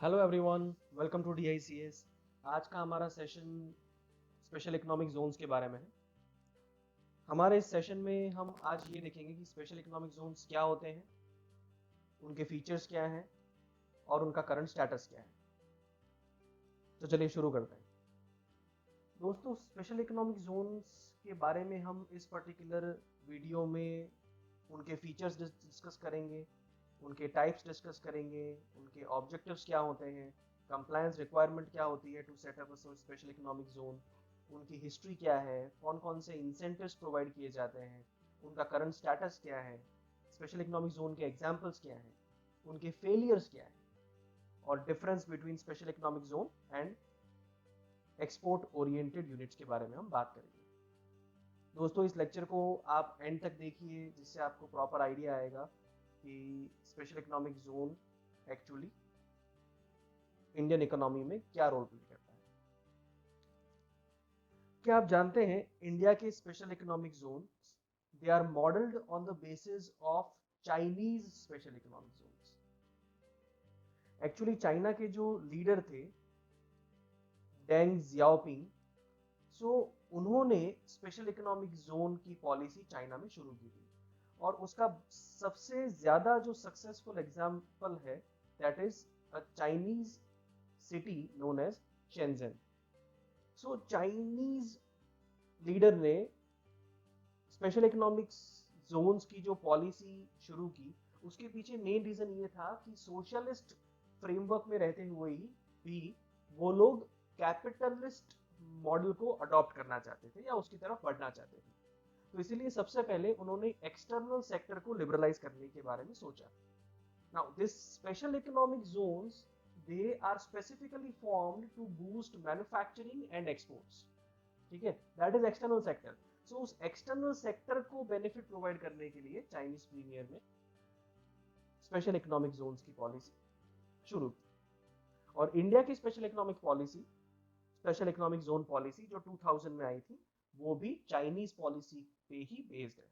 Hello everyone, welcome to DICS। आज का हमारा सेशन स्पेशल इकोनॉमिक जोन्स के बारे में है। हमारे इस सेशन में हम आज ये देखेंगे कि स्पेशल इकोनॉमिक जोन्स क्या होते हैं, उनके फीचर्स क्या हैं और उनका करंट स्टेटस क्या है। तो चलिए शुरू करते हैं। दोस्तों, स्पेशल इकोनॉमिक जोन्स के बारे में हम इस पर्टिकुलर वीडियो में उनके फीचर्स डिस्कस करेंगे, उनके टाइप्स डिस्कस करेंगे, उनके ऑब्जेक्टिव्स क्या होते हैं, कंप्लायंस रिक्वायरमेंट क्या होती है to set up a special economic zone, उनकी हिस्ट्री क्या है, कौन कौन से इंसेंटिव्स प्रोवाइड किए जाते हैं, उनका करंट स्टेटस क्या है, स्पेशल इकोनॉमिक जोन के एग्जांपल्स क्या हैं, उनके फेलियर्स क्या है और difference between special economic zone and export oriented units के बारे में हम बात करेंगे। दोस्तों, इस लेक्चर को आप एंड तक देखिए, जिससे आपको प्रॉपर आइडिया आएगा कि special economic zone actually Indian economy में क्या रोल प्ले करता है। क्या आप जानते हैं इंडिया के special economic zone they are modelled on the basis of Chinese special economic zones. Actually China के जो लीडर थे डेंग जियाओपिंग, सो उन्होंने स्पेशल इकोनॉमिक जोन की पॉलिसी चाइना में शुरू की थी और उसका सबसे ज्यादा जो सक्सेसफुल एग्जांपल है that is a Chinese city known as Shenzhen. So Chinese leader ने स्पेशल इकोनॉमिक्स जोन्स की जो पॉलिसी शुरू की, उसके पीछे मेन रीजन ये था कि सोशलिस्ट फ्रेमवर्क में रहते हुए ही भी वो लोग कैपिटलिस्ट मॉडल को अडॉप्ट करना चाहते थे या उसकी तरफ बढ़ना चाहते थे। तो इसीलिए सबसे पहले उन्होंने एक्सटर्नल सेक्टर को लिबरलाइज करने के बारे में सोचा। Now this special economic zones they are specifically formed to boost manufacturing and exports. ठीक है, that is external sector. So उस एक्सटर्नल सेक्टर को बेनिफिट प्रोवाइड करने के लिए चाइनीज प्रीमियर ने स्पेशल इकोनॉमिक जोन्स की पॉलिसी शुरू की। और इंडिया की special economic policy, special economic zone policy जो 2000 में आई थी, वो भी चाइनीज पॉलिसी पे ही बेस्ड है।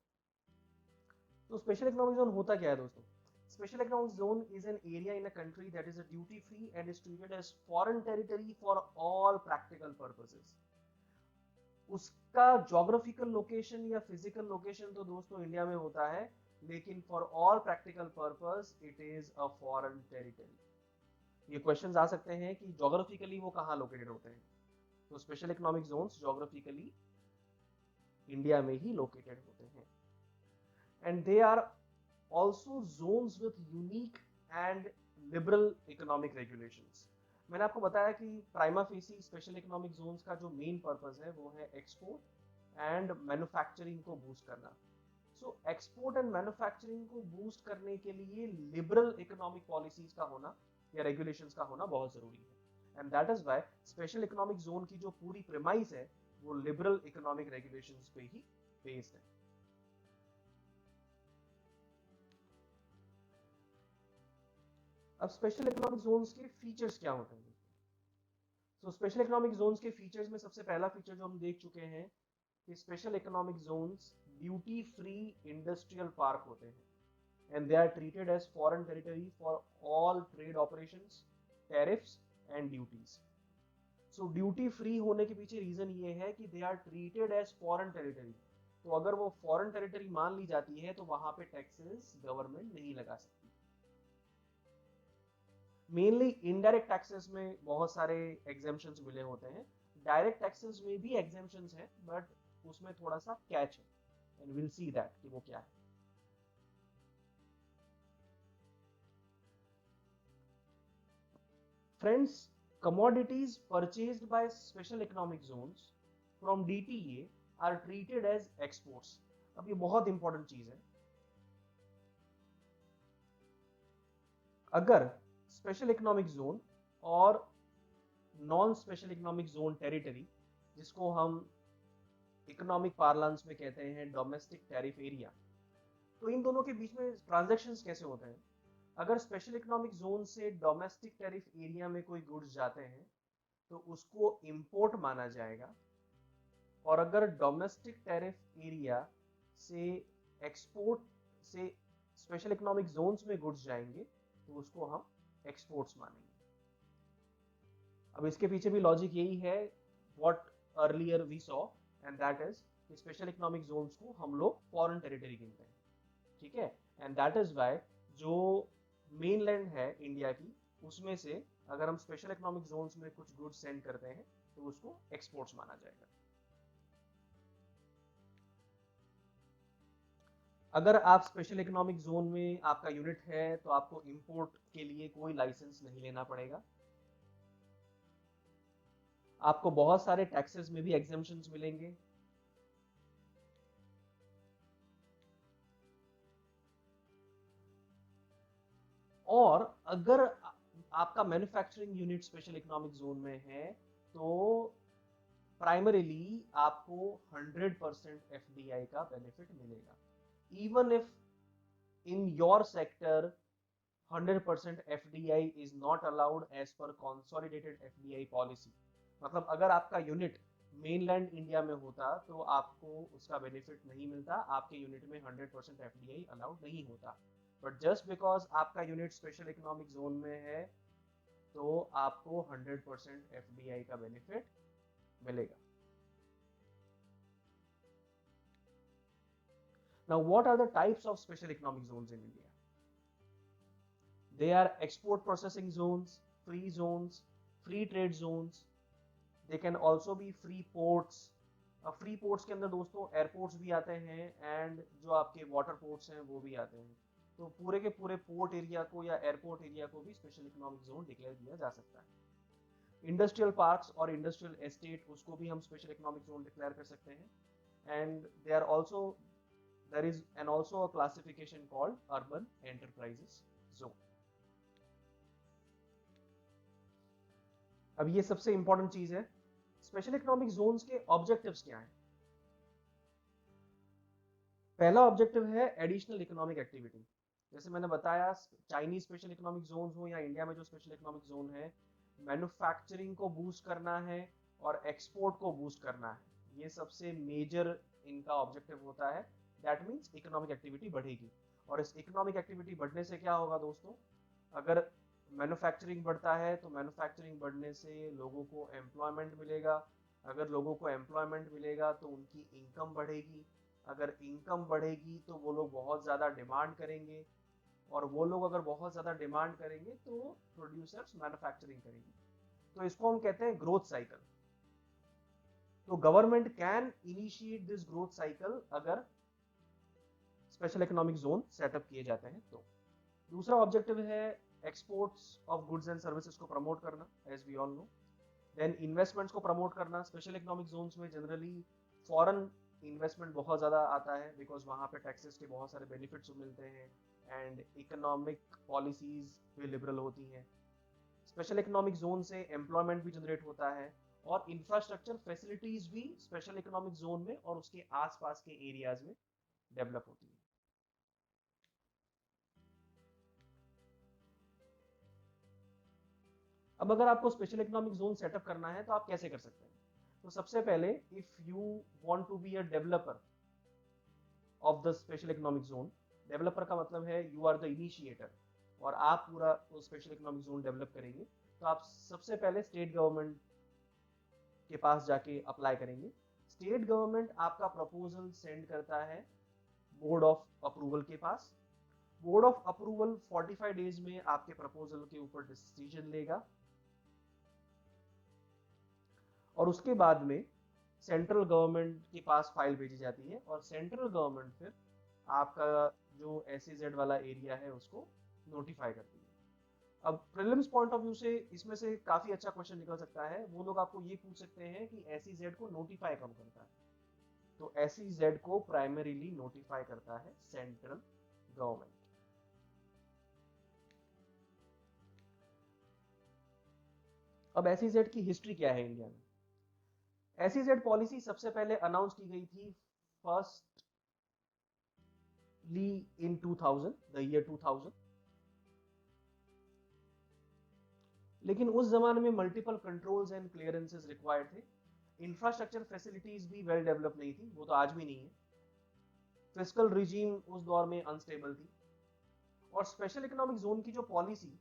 तो स्पेशल इकोनॉमिक जोन होता क्या है दोस्तों? Special economic zone is an area in a country that is a duty free and is treated as foreign territory for all practical purposes. उसका ज्योग्राफिकल लोकेशन या physical location तो दोस्तों India में होता है, लेकिन for all practical purpose it is a foreign territory. ये questions आ सकते हैं कि ज्योग्राफिकली वो कहाँ लोकेटेड होते हैं। तो special economic zones geographically India में ही लोकेटेड होते हैं and they are also zones with unique and liberal economic regulations. मैंने आपको बताया कि prima facie special economic zones का जो मेन पर्पस है वो है एक्सपोर्ट एंड मैन्युफैक्चरिंग को बूस्ट करना। सो एक्सपोर्ट एंड मैन्युफैक्चरिंग को बूस्ट करने के लिए लिबरल इकोनॉमिक पॉलिसीज का होना या रेगुलेशंस का होना बहुत जरूरी है and that is why special economic zone की जो पूरी प्रेमाइस है वो लिबरल इकोनॉमिक रेगुलेशंस पे ही बेस्ड है। अब स्पेशल इकोनॉमिक जोन्स के फीचर्स क्या होते हैं? तो स्पेशल इकोनॉमिक जोन्स के फीचर्स में सबसे पहला फीचर जो हम देख चुके हैं कि special economic zones duty free industrial park होते हैं and they are treated as foreign territory for all trade operations, tariffs and duties. So duty free होने के पीछे रीजन ये है कि they are treated as foreign territory. तो अगर वो फॉरेन टेरिटरी मान ली जाती है तो वहां पे टैक्सेस गवर्नमेंट नहीं लगा सकती। मेनली इनडायरेक्ट टैक्सेस में बहुत सारे एग्जेम्पशंस मिले होते हैं, डायरेक्ट टैक्सेस में भी एग्जेम्पशंस हैं, बट उसमें थोड़ा सा कैच है एंड विल सी दैट कि वो क्या है। Friends, commodities purchased by special economic zones from DTA are treated as exports। अब ये बहुत इंपॉर्टेंट चीज है। अगर स्पेशल इकोनॉमिक जोन और non special economic zone territory, जिसको हम इकोनॉमिक पार्लांस में कहते हैं डोमेस्टिक टैरिफ एरिया, तो इन दोनों के बीच में ट्रांजैक्शंस कैसे होते हैं? अगर स्पेशल इकोनॉमिक जोन से डोमेस्टिक टैरिफ एरिया में कोई गुड्स जाते हैं तो उसको इंपोर्ट माना जाएगा, और अगर डोमेस्टिक टैरिफ एरिया से एक्सपोर्ट से स्पेशल इकोनॉमिक जोन्स में गुड्स जाएंगे तो उसको हम एक्सपोर्ट्स मानेंगे। अब इसके पीछे भी लॉजिक यही है, what earlier we saw, and that is कि स्पेशल इकोनॉमिक जोन्स को हम लोग फॉरेन टेरिटरी गिनते हैं, ठीक है। एंड दैट इज वाई जो मेनलैंड है इंडिया की, उसमें से अगर हम स्पेशल इकोनॉमिक जोन्स में कुछ गुड्स सेंड करते हैं तो उसको एक्सपोर्ट्स माना जाएगा। अगर आप स्पेशल इकोनॉमिक जोन में आपका यूनिट है तो आपको इंपोर्ट के लिए कोई लाइसेंस नहीं लेना पड़ेगा। आपको बहुत सारे टैक्सेस में भी एग्जेम्पशंस मिलेंगे। और अगर आपका manufacturing unit special economic zone में है तो प्राइमरीली आपको 100% एफडीआई का बेनिफिट मिलेगा, even if in your sector 100% FDI is not allowed as per consolidated FDI policy. मतलब अगर आपका यूनिट मेनलैंड इंडिया में होता तो आपको उसका बेनिफिट नहीं मिलता, आपके यूनिट में 100% एफडीआई अलाउड नहीं होता। बट जस्ट बिकॉज आपका यूनिट स्पेशल इकोनॉमिक जोन में है तो आपको 100% एफडीआई का बेनिफिट मिलेगा। Now, what are the types of special economic zones in India? They are export processing zones, free trade zones. They can also be free ports. Free ports के अंदर दोस्तों airports भी आते हैं एंड जो आपके वाटर पोर्ट्स हैं वो भी आते हैं। तो पूरे के पूरे पोर्ट एरिया को या एयरपोर्ट एरिया को भी स्पेशल इकोनॉमिक जोन डिक्लेयर किया जा सकता है। इंडस्ट्रियल पार्क्स और इंडस्ट्रियल एस्टेट, उसको भी हम स्पेशल इकोनॉमिक जोन डिक्लेयर कर सकते हैं। And they are also, there is and also a classification called urban enterprises zone. अब ये सबसे इंपॉर्टेंट चीज है, स्पेशल इकोनॉमिक जोन्स के ऑब्जेक्टिव्स क्या हैं। पहला ऑब्जेक्टिव है एडिशनल इकोनॉमिक एक्टिविटी। जैसे मैंने बताया, चाइनीज स्पेशल इकोनॉमिक जोन हो या इंडिया में जो स्पेशल इकोनॉमिक जोन है, मैन्युफैक्चरिंग को बूस्ट करना है और एक्सपोर्ट को बूस्ट करना है। ये सबसे मेजर इनका ऑब्जेक्टिव होता है। दैट मीन्स इकोनॉमिक एक्टिविटी बढ़ेगी। और इस इकोनॉमिक एक्टिविटी बढ़ने से क्या होगा दोस्तों, अगर मैन्युफैक्चरिंग बढ़ता है तो मैन्युफैक्चरिंग बढ़ने से लोगों को एम्प्लॉयमेंट मिलेगा। अगर लोगों को एम्प्लॉयमेंट मिलेगा तो उनकी इनकम बढ़ेगी। अगर इनकम बढ़ेगी तो वो लोग बहुत ज़्यादा डिमांड करेंगे, और वो लोग अगर बहुत ज़्यादा डिमांड करेंगे तो प्रोड्यूसर्स मैन्युफैक्चरिंग करेंगे। तो इसको हम कहते हैं ग्रोथ साइकिल। तो government can initiate this growth cycle अगर स्पेशल इकोनॉमिक जोन सेटअप किए जाते हैं तो। दूसरा ऑब्जेक्टिव है exports of goods and services को प्रमोट करना, as we all know. Then investments को प्रमोट करना। स्पेशल इकोनॉमिक जोन्स में जनरली फॉरेन इन्वेस्टमेंट बहुत ज़्यादा आता है, बिकॉज वहाँ पे टैक्सेस के बहुत सारे बेनिफिट्स मिलते हैं एंड इकोनॉमिक पॉलिसीज भी लिबरल होती हैं। स्पेशल इकोनॉमिक जोन से एम्प्लॉयमेंट भी जनरेट होता है और इंफ्रास्ट्रक्चर फैसिलिटीज भी स्पेशल इकोनॉमिक जोन में और उसके आसपास के एरियाज में डेवलप होती है। अब अगर आपको स्पेशल इकोनॉमिक जोन सेटअप करना है तो आप कैसे कर सकते हैं। तो सबसे पहले, if you want to be a developer of the special economic zone, developer का मतलब है यू आर द इनिशिएटर और आप पूरा वो स्पेशल इकोनॉमिक जोन डेवलप करेंगे, तो आप सबसे पहले स्टेट गवर्नमेंट के पास जाके अप्लाई करेंगे। स्टेट गवर्नमेंट आपका प्रपोजल सेंड करता है बोर्ड ऑफ अप्रूवल के पास। बोर्ड ऑफ अप्रूवल 45 डेज में आपके प्रपोजल के ऊपर डिसीजन लेगा और उसके बाद में सेंट्रल गवर्नमेंट के पास फाइल भेजी जाती है और सेंट्रल गवर्नमेंट फिर आपका जो SEZ वाला एरिया है उसको नोटिफाई करती है। अब प्रीलिम्स पॉइंट ऑफ व्यू से इसमें से काफी अच्छा क्वेश्चन निकल सकता है। वो लोग आपको ये पूछ सकते हैं कि SEZ को नोटिफाई कौन करता है। तो SEZ को प्राइमरीली नोटिफाई करता है सेंट्रल गवर्नमेंट। अब SEZ की हिस्ट्री क्या है इंडिया में। SEZ पॉलिसी सबसे पहले अनाउंस की गई थी फर्स्टली इन 2000, द ईयर 2000। लेकिन उस जमाने में multiple controls and clearances required थे। इंफ्रास्ट्रक्चर फैसिलिटीज भी वेल डेवलप नहीं थी, वो तो आज भी नहीं है। फिस्कल रिजीम उस दौर में अनस्टेबल थी और स्पेशल इकोनॉमिक जोन की जो पॉलिसी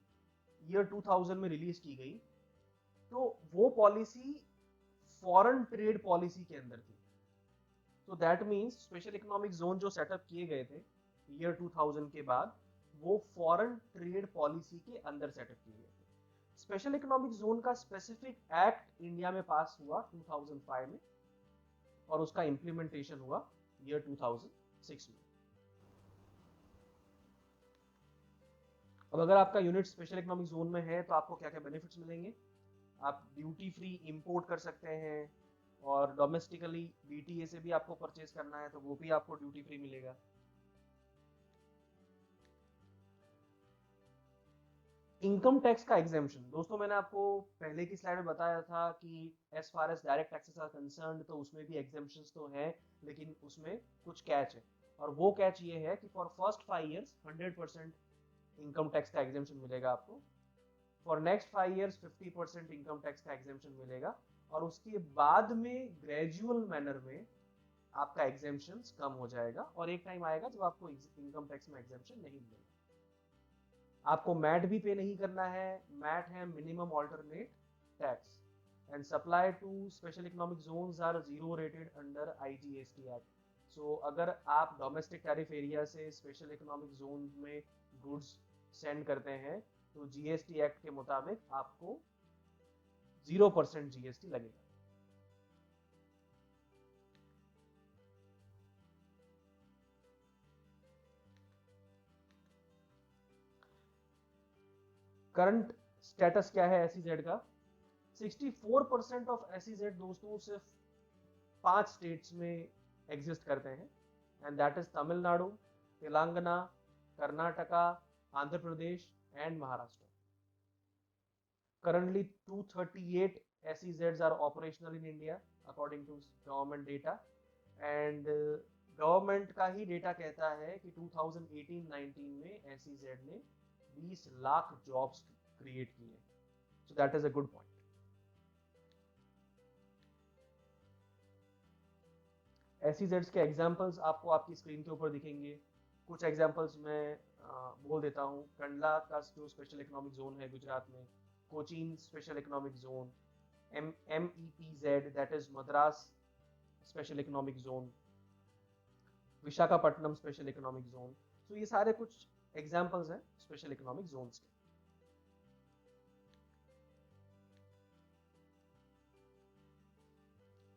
ईयर 2000 में रिलीज की गई, तो वो पॉलिसी फॉरेन ट्रेड पॉलिसी के अंदर थी। तो that means special economic zone जो सेटअप किए गए थे ईयर 2000 के बाद, वो फॉरेन ट्रेड पॉलिसी के अंदर सेटअप किए गए थे। स्पेशल इकोनॉमिक जोन का स्पेसिफिक एक्ट इंडिया में पास हुआ 2005 में, और उसका इंप्लीमेंटेशन हुआ ईयर 2006 में। अब अगर आपका यूनिट स्पेशल इकोनॉमिक जोन में है तो आपको क्या क्या बेनिफिट्स मिलेंगे? आप ड्यूटी फ्री इंपोर्ट कर सकते हैं, और डोमेस्टिकली बीटीए से भी आपको परचेज करना है तो वो भी आपको ड्यूटी फ्री मिलेगा। इनकम टैक्स का एग्जेम्पशन, दोस्तों मैंने आपको पहले की स्लाइड में बताया था कि as far as direct taxes are concerned तो उसमें भी एग्जेम्पशंस तो हैं, लेकिन उसमें कुछ कैच है, और वो कैच ये है कि for first 5 years 100% income tax का एग्जेम्पशन मिलेगा आपको। For next 5 years 50% income tax का एग्जेम्पशन मिलेगा, और उसके बाद में ग्रेजुअल मैनर में आपका एग्जेम्पशन कम हो जाएगा, और एक टाइम आएगा जब आपको इनकम टैक्स में एग्जेम्पशन नहीं मिलेगा। आपको मैट भी पे नहीं करना है। मैट है minimum alternate tax, and supply to special economic zones are zero rated under IGST act. So अगर आप डोमेस्टिक टैरिफ एरिया से स्पेशल इकोनॉमिक जोन में गुड्स सेंड करते हैं तो जीएसटी एक्ट के मुताबिक आपको 0% जीएसटी लगेगा। करंट स्टेटस क्या है एसईजेड का? 64% ऑफ एसईजेड दोस्तों सिर्फ 5 स्टेट्स में एग्जिस्ट करते हैं, and that is Tamil Nadu, Telangana, Karnataka, Andhra Pradesh and Maharashtra. Currently 238 SEZs are operational in India according to government data, and government का ही डेटा कहता है कि 2018-19 में SEZ ने 20 लाख जॉब्स क्रिएट किए। So that is a good point. SEZs के एग्जांपल्स आपको आपकी स्क्रीन के ऊपर दिखेंगे। कुछ एग्जांपल्स मैं बोल देता हूँ। कंडला का जो स्पेशल इकोनॉमिक जोन है गुजरात में, Cochin special economic zone, MEPZ that is Madras special economic zone, Visakhapatnam special economic zone. तो ये सारे कुछ एग्जांपल्स हैं स्पेशल इकोनॉमिक जोन्स के।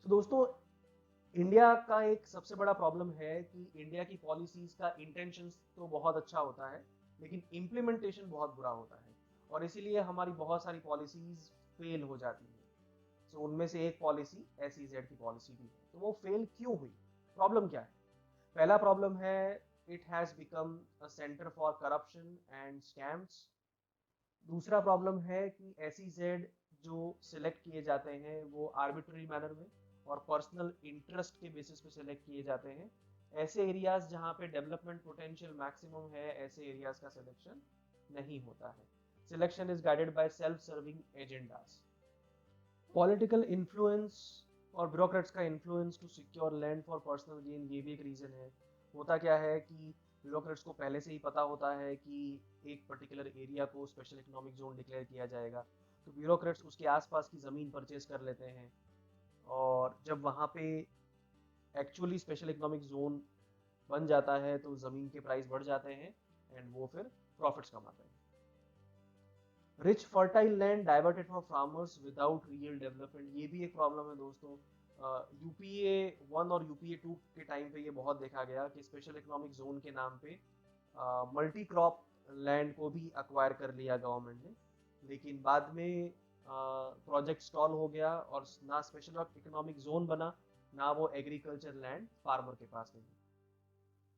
तो दोस्तों इंडिया का एक सबसे बड़ा प्रॉब्लम है कि इंडिया की पॉलिसीज का इंटेंशंस तो बहुत अच्छा होता है, लेकिन इम्प्लीमेंटेशन बहुत बुरा होता है, और इसीलिए हमारी बहुत सारी पॉलिसीज फेल हो जाती है। तो उनमें से एक पॉलिसी एसईजेड की पॉलिसी भी है। तो वो फेल क्यों हुई? प्रॉब्लम क्या है? पहला प्रॉब्लम है it has become a centre for corruption and scams. दूसरा प्रॉब्लम है कि एसईजेड जो सिलेक्ट किए जाते हैं वो आर्बिट्ररी मैनर में और पर्सनल इंटरेस्ट के बेसिस पे सिलेक्ट किए जाते हैं। ऐसे एरियाज जहां पे डेवलपमेंट पोटेंशियल मैक्सिमम है, ऐसे एरियाज का सिलेक्शन नहीं होता है। Selection is guided by self serving agendas. Political influence और ब्यूरोक्रेट्स का influence to secure land for personal gain, ये भी एक रीजन है। होता क्या है कि ब्यूरोक्रेट्स को पहले से ही पता होता है कि एक पर्टिकुलर एरिया को स्पेशल इकोनॉमिक जोन डिक्लेयर किया जाएगा, तो ब्यूरोक्रेट्स उसके आसपास की ज़मीन परचेज कर लेते हैं, और जब वहाँ पे एक्चुअली स्पेशल इकोनॉमिक जोन बन जाता है तो ज़मीन के प्राइस बढ़ जाते हैं, एंड वो फिर प्रॉफिट्स कमाते हैं। Rich fertile land diverted for farmers without real development, ये भी एक प्रॉब्लम है दोस्तों। यूपीए 1 और यूपीए 2 के टाइम पे ये बहुत देखा गया कि स्पेशल इकोनॉमिक जोन के नाम पे मल्टी क्रॉप लैंड को भी अक्वायर कर लिया गवर्नमेंट ने, लेकिन बाद में प्रोजेक्ट स्टॉल हो गया और ना स्पेशल इकोनॉमिक जोन बना, ना वो एग्रीकल्चर लैंड फार्मर के पास नहीं।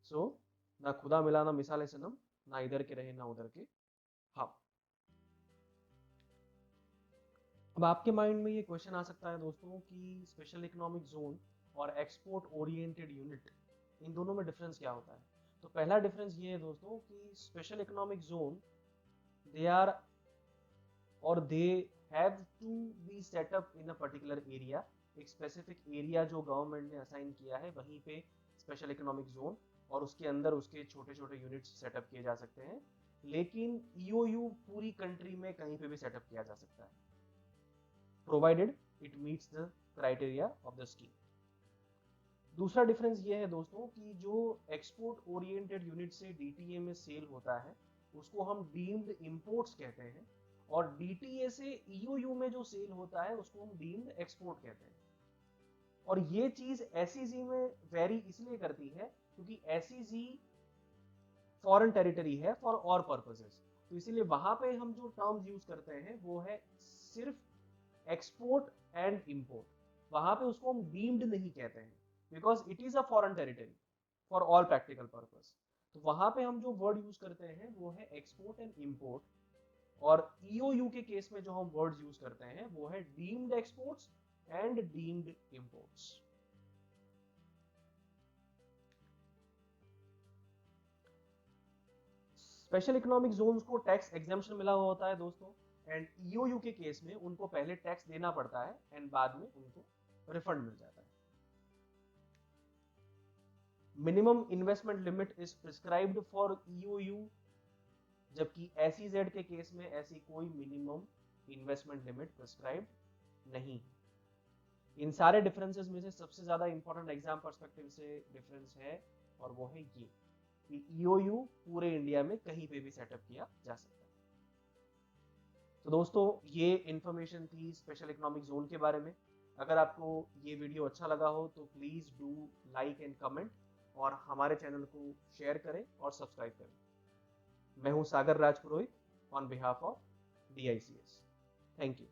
सो ना खुदा मिला ना मिसाले सनम, ना इधर के रहे ना उधर के हम। अब आपके माइंड में ये क्वेश्चन आ सकता है दोस्तों कि स्पेशल इकोनॉमिक जोन और एक्सपोर्ट ओरिएंटेड यूनिट, इन दोनों में डिफरेंस क्या होता है? तो पहला डिफरेंस ये है दोस्तों कि special economic zone they are और they have to be set up in a particular area. एक स्पेसिफिक एरिया जो गवर्नमेंट ने असाइन किया है वहीं पे स्पेशल इकोनॉमिक जोन और उसके अंदर उसके छोटे छोटे यूनिट्स सेटअप किए जा सकते हैं, लेकिन ईओयू पूरी कंट्री में कहीं पे भी सेटअप किया जा सकता है। provided it meets the criteria of the scheme. दूसरा डिफरेंस ये है दोस्तों कि जो एक्सपोर्ट ओरिएंटेड यूनिट से डीटीए में सेल होता है उसको हम डीम्ड इंपोर्ट्स कहते हैं, और डीटीए से ईओयू में जो सेल होता है उसको हम डीम्ड एक्सपोर्ट कहते हैं। और ये चीज एसईजी में वेरी इसलिए करती है क्योंकि एसईजी फॉरेन टेरिटरी है फॉर और पर्पसेस, तो इसीलिए वहां पे हम जो टर्म्स यूज करते हैं वो है सिर्फ एक्सपोर्ट एंड इंपोर्ट। वहां पे उसको हम डीम्ड नहीं कहते हैं because it is a foreign territory for all practical purpose. तो वहां पे हम जो वर्ड यूज करते हैं वो है एक्सपोर्ट एंड इंपोर्ट, और ईओयू के केस में जो हम वर्ड्स यूज करते हैं वो है deemed exports and deemed imports. Special economic zones को टैक्स एग्जेम्पशन मिला हुआ होता है दोस्तों, एंड ईओयू के केस में उनको पहले टैक्स देना पड़ता है एंड बाद में उनको रिफंड मिल जाता है। Minimum investment limit is prescribed for EOU, जबकि एसईजेड के केस में ऐसी कोई मिनिमम इन्वेस्टमेंट लिमिट प्रिस्क्राइब्ड नहीं है। इन सारे डिफरेंसेस में से सबसे ज्यादा इंपॉर्टेंट एग्जाम पर्सपेक्टिव से डिफरेंस है और वो है ये कि ईओयू पूरे इंडिया में कहीं पे भी सेटअप किया जा सकता है। तो दोस्तों ये इंफॉर्मेशन थी स्पेशल इकोनॉमिक जोन के बारे में। अगर आपको ये वीडियो अच्छा लगा हो तो please do like and comment और हमारे चैनल को शेयर करें और सब्सक्राइब करें। मैं हूं Sagar Raj Purohit on behalf of DICS। Thank you.